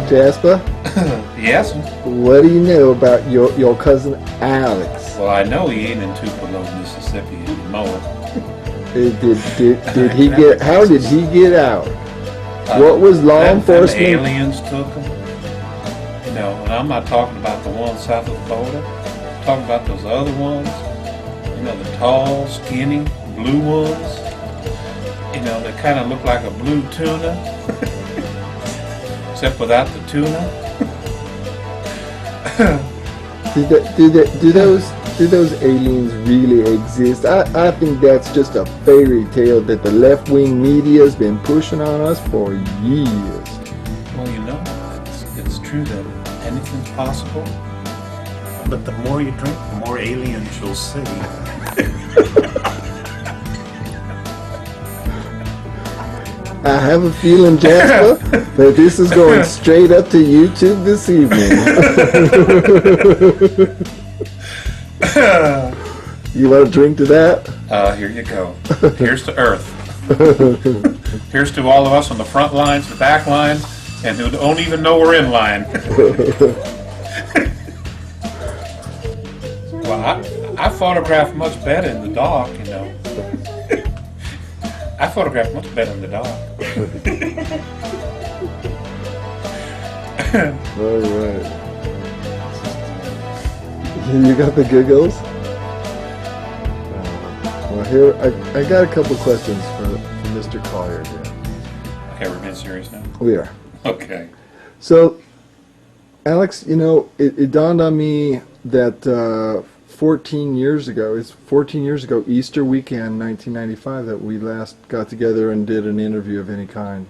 Jasper, Yes? what do you know about your cousin Alex? Well, I know he ain't in Tupelo, Mississippi anymore. Did he get? How did he get out? What was law Them enforcement? aliens took him. You know, and I'm not talking about the ones south of the border. I'm talking about those other ones. You know, the tall, skinny, blue ones. You know, they kind of look like a blue tuna. Except without the tuna. Do those aliens really exist? I think that's just a fairy tale that the left-wing media has been pushing on us for years. Well, you know, it's true that anything's possible. But the more you drink, the more aliens you'll see. I have a feeling, Jasper, that this is going straight up to YouTube this evening. You want to drink to that? Here you go. Here's to Earth. Here's to all of us on the front lines, the back lines, and who don't even know we're in line. Well, I photograph much better in the dark, you know. I photograph much better in the dark. All right. You got the giggles? Well, here, I got a couple questions for Mr. Collier here. Okay, we're being serious now? We are. Okay. So, Alex, you know, it dawned on me that 14 years ago, Easter weekend, 1995, that we last got together and did an interview of any kind.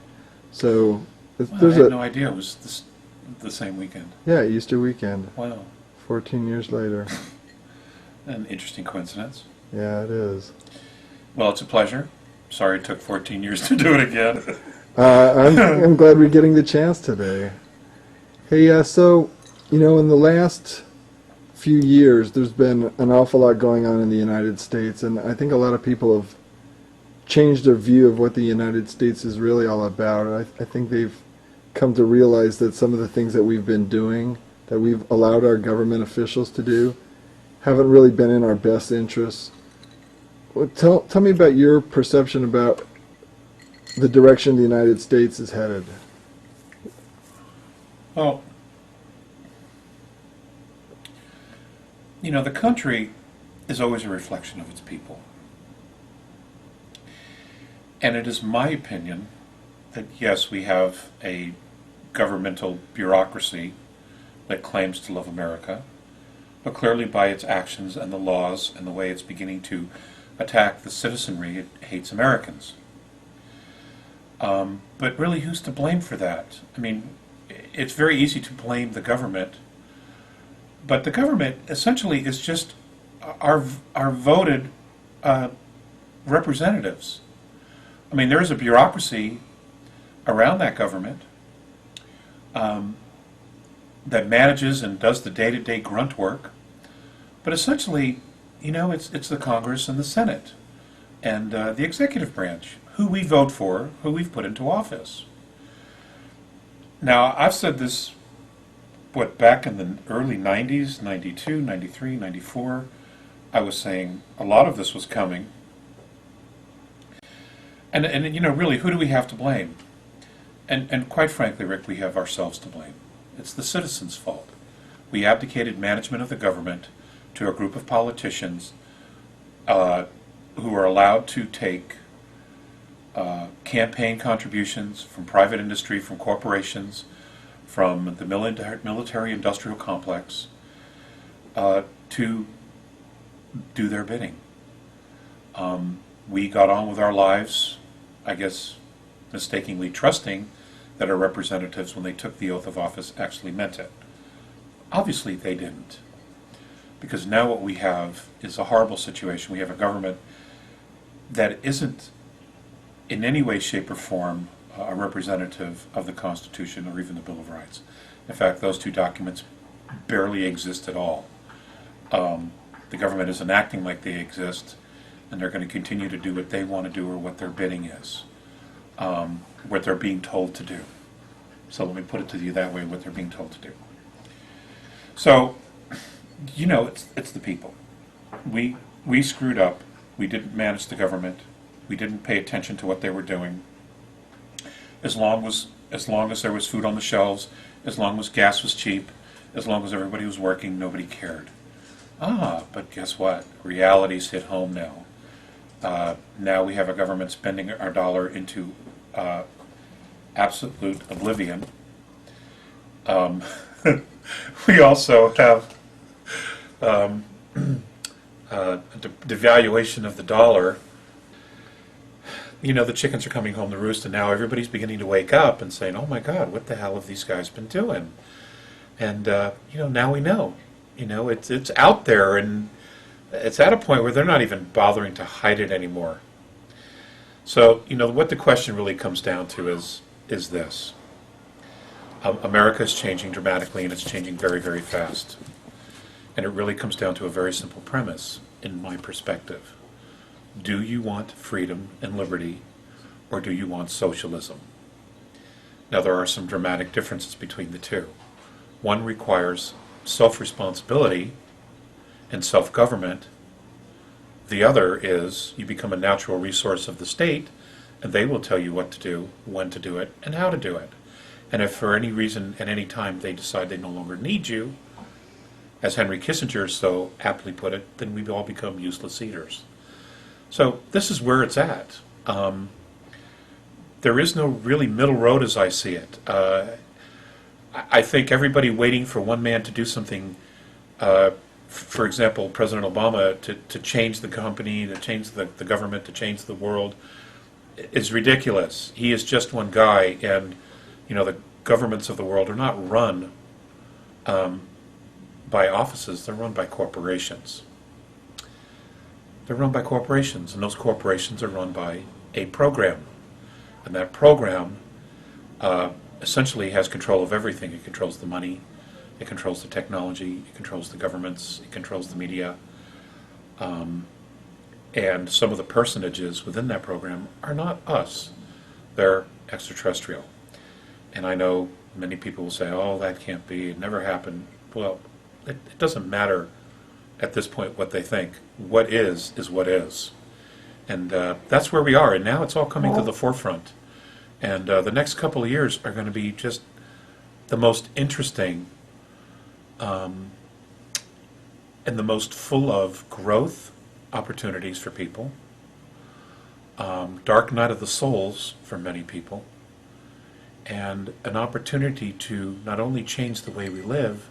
So, Well, I had no idea it was the same weekend. Yeah, Easter weekend. Wow. 14 years later. An interesting coincidence. Yeah, it is. Well, it's a pleasure. Sorry it took 14 years to do it again. I'm glad we're getting the chance today. Hey, so, you know, in the last few years, there's been an awful lot going on in the United States, and I think a lot of people have changed their view of what the United States is really all about. I think they've come to realize that some of the things that we've been doing, that we've allowed our government officials to do, haven't really been in our best interests. Well, tell me about your perception about the direction the United States is headed. Well, you know, the country is always a reflection of its people. And it is my opinion that, yes, we have a governmental bureaucracy that claims to love America, but clearly by its actions and the laws and the way it's beginning to attack the citizenry, it hates Americans. But really, who's to blame for that? I mean, it's very easy to blame the government, but the government essentially is just our voted representatives. I mean, there is a bureaucracy around that government that manages and does the day-to-day grunt work, but essentially, you know, it's the Congress and the Senate and the executive branch, who we vote for, who we've put into office. Now, I've said this, back in the early 90s, 92, 93, 94, I was saying a lot of this was coming. And you know, really, who do we have to blame? And quite frankly, Rick, we have ourselves to blame. It's the citizens' fault. We abdicated management of the government to a group of politicians who are allowed to take campaign contributions from private industry, from corporations, from the military-industrial complex to do their bidding. We got on with our lives, I guess mistakenly trusting that our representatives, when they took the oath of office, actually meant it. Obviously they didn't, because now what we have is a horrible situation. We have a government that isn't in any way, shape, or form a representative of the Constitution or even the Bill of Rights. In fact, those two documents barely exist at all. The government isn't acting like they exist, and they're going to continue to do what they want to do or what their bidding is, what they're being told to do. So let me put it to you that way, what they're being told to do. So, it's the people. We screwed up. We didn't manage the government. We didn't pay attention to what they were doing. As long as there was food on the shelves, as long as gas was cheap, as long as everybody was working, nobody cared. But guess what? Reality's hit home now. Now we have a government spending our dollar into absolute oblivion. We also have a devaluation of the dollar. The chickens are coming home to roost, and now everybody's beginning to wake up and saying, "Oh my God, what the hell have these guys been doing?" And now we know. It's out there, and it's at a point where they're not even bothering to hide it anymore. So, what the question really comes down to is this. America is changing dramatically, and it's changing very, very fast. And it really comes down to a very simple premise, in my perspective. Do you want freedom and liberty, or do you want socialism? Now, there are some dramatic differences between the two. One requires self-responsibility and self-government. The other is you become a natural resource of the state, and they will tell you what to do, when to do it, and how to do it. And if for any reason at any time they decide they no longer need you, as Henry Kissinger so aptly put it, then we all become useless eaters. So this is where it's at. There is no really middle road as I see it. I think everybody waiting for one man to do something, for example, President Obama, to change the company, to change the government, to change the world, is ridiculous. He is just one guy, and the governments of the world are not run by offices, they're run by corporations. They're run by corporations, and those corporations are run by a program. And that program essentially has control of everything. It controls the money, it controls the technology, it controls the governments, it controls the media. And some of the personages within that program are not us. They're extraterrestrial. And I know many people will say, "Oh, that can't be, it never happened." Well, it doesn't matter at this point what they think. What is what is. And that's where we are, and now it's all coming to the forefront. And the next couple of years are going to be just the most interesting and the most full of growth opportunities for people, dark night of the souls for many people, and an opportunity to not only change the way we live,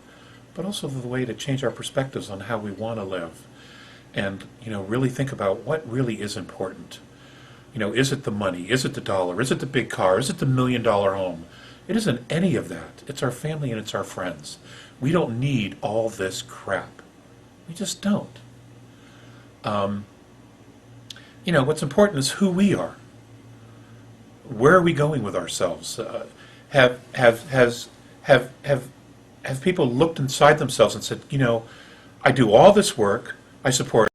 but also the way to change our perspectives on how we want to live. And, really think about what really is important. Is it the money? Is it the dollar? Is it the big car? Is it the $1 million home? It isn't any of that. It's our family and it's our friends. We don't need all this crap. We just don't. What's important is who we are. Where are we going with ourselves? Have people looked inside themselves and said, I do all this work, I support